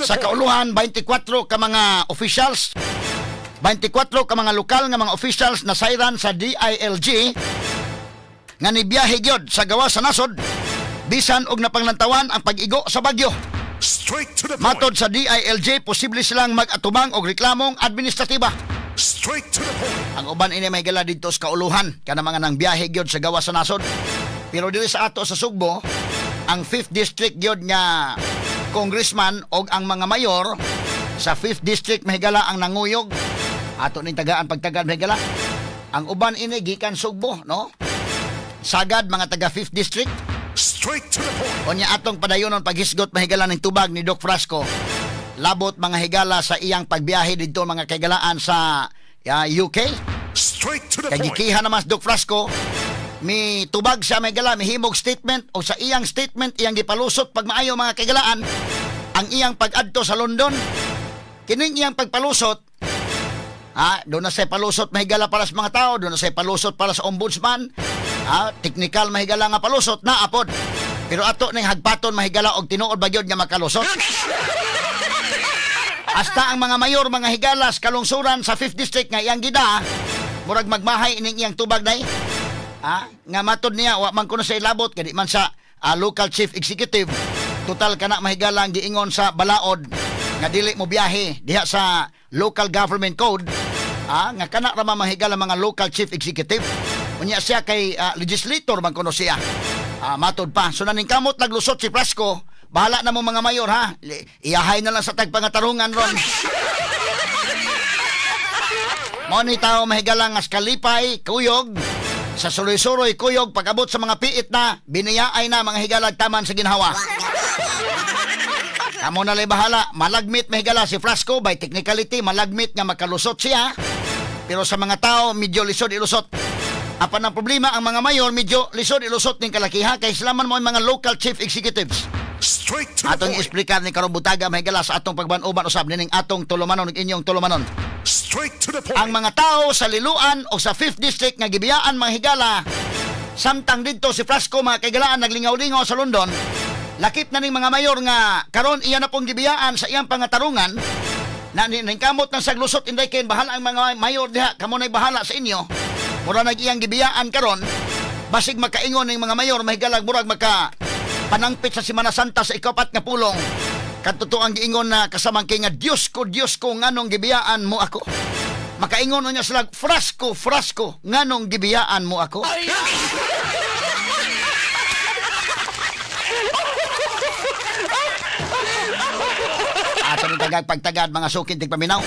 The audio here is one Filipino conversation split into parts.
Sa kauluhan, 24 ka mga officials, 24 ka mga lokal nga mga officials na sayran sa DILG nga nibiyahe gyud sa gawa sa nasod bisan og napanglantawan ang pag-igo sa bagyo. Matod sa DILG, posible silang mag-atubang og reklamong administratiba. Ang uban ini may gala dito sa kauluhan kana mga nang biyahe gyud sa gawa sa nasod. Pero dili sa ato sa Sugbo, ang 5th district gyud nga congressman og ang mga mayor sa 5th district mahigala ang nanguyog. Ato ning tagaan pagtagad mahigala. Ang uban ini gikan Sugbo, no? Sagad mga taga 5th district. Unya atong padayonon paghisgot mahigala ning tubag ni Doc Frasco. Labot mga higala sa iyang pagbiyahe dito mga kaigalaan sa UK. Kagikihan naman Doc Frasco, mi tubag sa mahigala, mi himog statement o sa iyang statement iyang gipalusot pag maayo mga kaigalaan ang iyang pag-adto sa London. Kining iyang pagpalusot, doon na say palusot mahigala para sa mga tao, doon na say palusot para sa ombudsman. Technical mahigala nga palusot na apod. Pero ato ning hagpaton mahigala og tinuod ba gyud nga makalusot. Hasta ang mga mayor, mga higalas, kalungsuran sa 5th district nga iyang gida, murag magmahay ining iyang tubag day. Nga matod niya wa man kuno sa ilabot kadi man sa local chief executive. Total kana mahigala ang giingon sa balaod nga dili mo biyahe diha sa local government code. Nga kana ra mahigala mga local chief executive. Unya siya kay legislator man kuno siya. Matod pa. So naning kamot naglusot si Frasco. Bahala na mo mga mayor ha. Iyahay na lang sa tagpangatarungan ron. Mo ni tao mahigala nga Kalipay, Kuyog, sa Suroy-Suroy, Kuyog, pag-abot sa mga piit na, biniyaay na mga higalag taman sa ginhawa. Kamo na lang bahala. Malagmit mahigala si Frasco by technicality, malagmit nga makalusot siya. Pero sa mga tao, medyo lisod-ilusot. Apan ang problema, ang mga mayor, medyo lisod-ilusot ng kalakiha kay islaman mo ang mga local chief executives. Atong explicar ni karong butaga mahigala sa atong pagban-uban usab nining atong tulumanon ug inyong tulumanon. Ang mga tao sa Liloan o sa 5th district nga gibiyaan mga higala samtang didto si Frasco mga kaigalaan naglingaw-lingaw sa London. Lakip na ning mga mayor nga karon iya na pong gibiyaan sa iyang pangatarungan na ningkamot ng saglusot inday kay bahala ang mga mayor diha kamo nay bahala sa inyo. Mura nag iyang gibiyaan karon basig makaingon ning mga mayor mahigalag murag panangpit sa Semana Santa sa ikapat nga pulong. Katuto ang giingon na kasamang kay nga Diyos ko nganong gibiyaan mo ako. Makaingon niya sila Frasco nganong gibiyaan mo ako. Ato ni pagtagad mga sukin tig paminaw.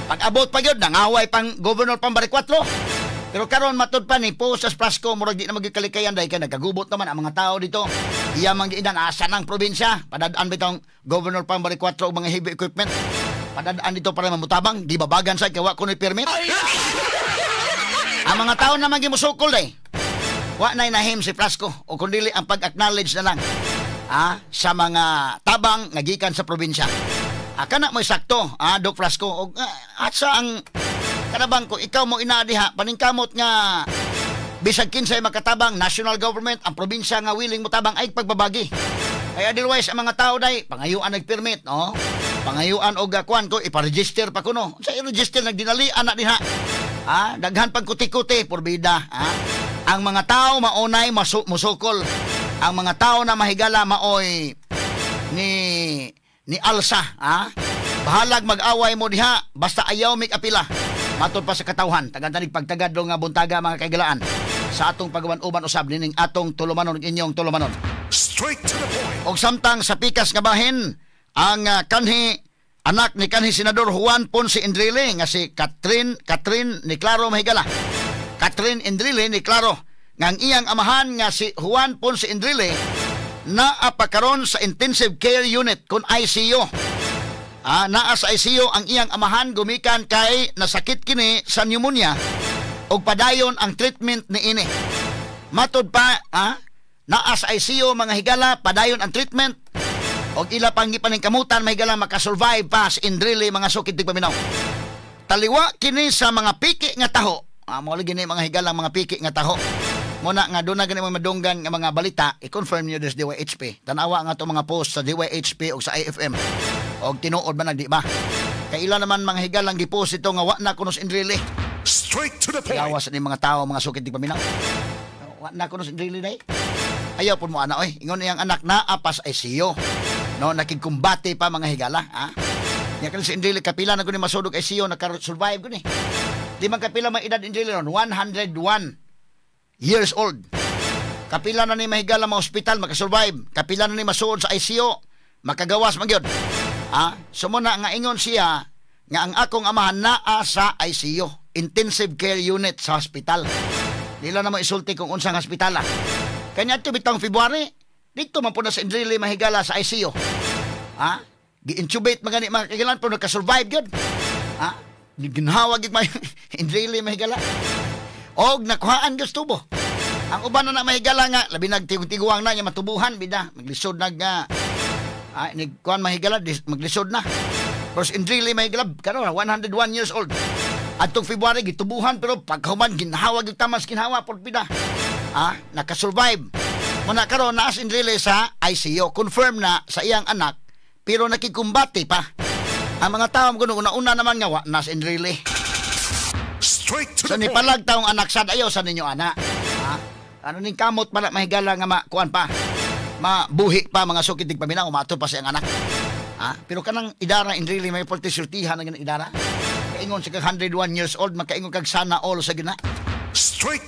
Pag-abot pa gyud nangaway pang Governor Pambari 4. Pero karon matod pa ni po sa Frasco murag di na magkalikayan dahil kay nagagubot naman ang mga tao dito. Iya man giidan asa ng probinsya. Padadaan bitong Governor Pambari 4 og mga heavy equipment. Padadaan dito para mamutabang, di babagan sa kawa kuno permit. Ang mga tao naman gimusukol day. Wa nay nahim si Frasco o kundili ang pag-acknowledge na lang sa mga tabang nga gikan sa probinsya. Kana mo sakto, Doc Frasco og at sa ang kanabang ko ikaw mo inadiha paningkamot nga bisag kinsay makatabang national government ang probinsya nga willing mo tabang ay pagbabagi. Kaya otherwise ang mga tao day pangayuan nagpermit, no? Pangayuan og kuan ko ipa-register pa kuno. Sa i-register nagdinalian na diha. Daghan pag kuti-kuti porbida, Ang mga tao maunay musukol. Ang mga tao na mahigala maoy ni alsa, Bahalag mag-away mo diha basta ayaw mig apila. Matod pa sa katawhan, tagantanig pagtagad nga buntaga mga kaigalaan sa atong pagawan-uban usab nining atong tulumanon inyong tulumanon. Straight to the point. Og samtang sa pikas nga bahin, ang kanhi anak ni kanhi Senador Juan Ponce Enrile nga si Catherine ni Claro mahigala. Catherine Enrile ni Claro nga ang iyang amahan nga si Juan Ponce Enrile naapakaron sa intensive care unit kun ICU. Naa sa ICU ang iyang amahan gumikan kay nasakit kini sa pneumonia og padayon ang treatment ni ini. Matod pa, naa sa ICU mga higala padayon ang treatment og ila pang gipaningkamutan mahigala makasurvive pa sa Enrile mga sukid tig paminaw. Taliwa kini sa mga piki nga taho. Mao gini mga higala mga piki nga taho. Muna nga doon na gani mga madunggan nga mga balita, i-confirm nyo des DYHP. Tanawa nga itong mga post sa DYHP o sa IFM. Og tinuod man di ba? Kaila naman mga higalang giposito nga wa na kunos inrili. Straight to the point. Gawas ni mga tao, mga sukit di paminaw. Wa na kunos inrili day. Ayaw po mo ana oy. Ingon iyang anak na apas ay siyo. No, nakikumbate pa mga higala, ha? Nya kan si inrili kapila na ko ni masudog ay siyo naka-survive ko ni. Di man kapila may edad inrili ron 101 years old. Kapila na ni mahigala mga ospital makasurvive. Kapila na ni masuod sa ICU makagawas man gyud. Sumuna nga ingon siya nga ang akong amahan naa sa ICU, intensive care unit sa hospital. Dila na mo isulti kung unsang hospital. Kanya ito bitang February, dito man po na sa Indrili mahigala sa ICU. Gi-intubate magani mga kagilan pero nagka-survive yun. Ginhawag yung Indrili mahigala. Og nakuhaan gusto bo. Ang uban na mahigala nga, labi nagtigong-tiguang na niya matubuhan, bida. Maglisod nagkuhan mahigala, maglisod na. Pero si Indrili mahigala, kano 101 years old. Atong February, gitubuhan, pero pagkahuman, ginhawag yung tamas, ginhawa, por bida. Nakasurvive. Muna karon naas Indrili sa ICU. Confirm na sa iyang anak, pero nakikumbati pa. Ang mga tao, una naman nga, nas Indrili. Straight to So, the point. nipalag taong anak sad, ayaw sa ninyo, anak. Ano ning kamot pala mahigala nga kuan pa. Mabuhi pa mga sukitig paminaw, umato pa siyang anak. Pero kanang idara Indrili may pultisultihan ng idara. Kaingon sa kag 101 years old, makaingon kag sana all sa gina. Straight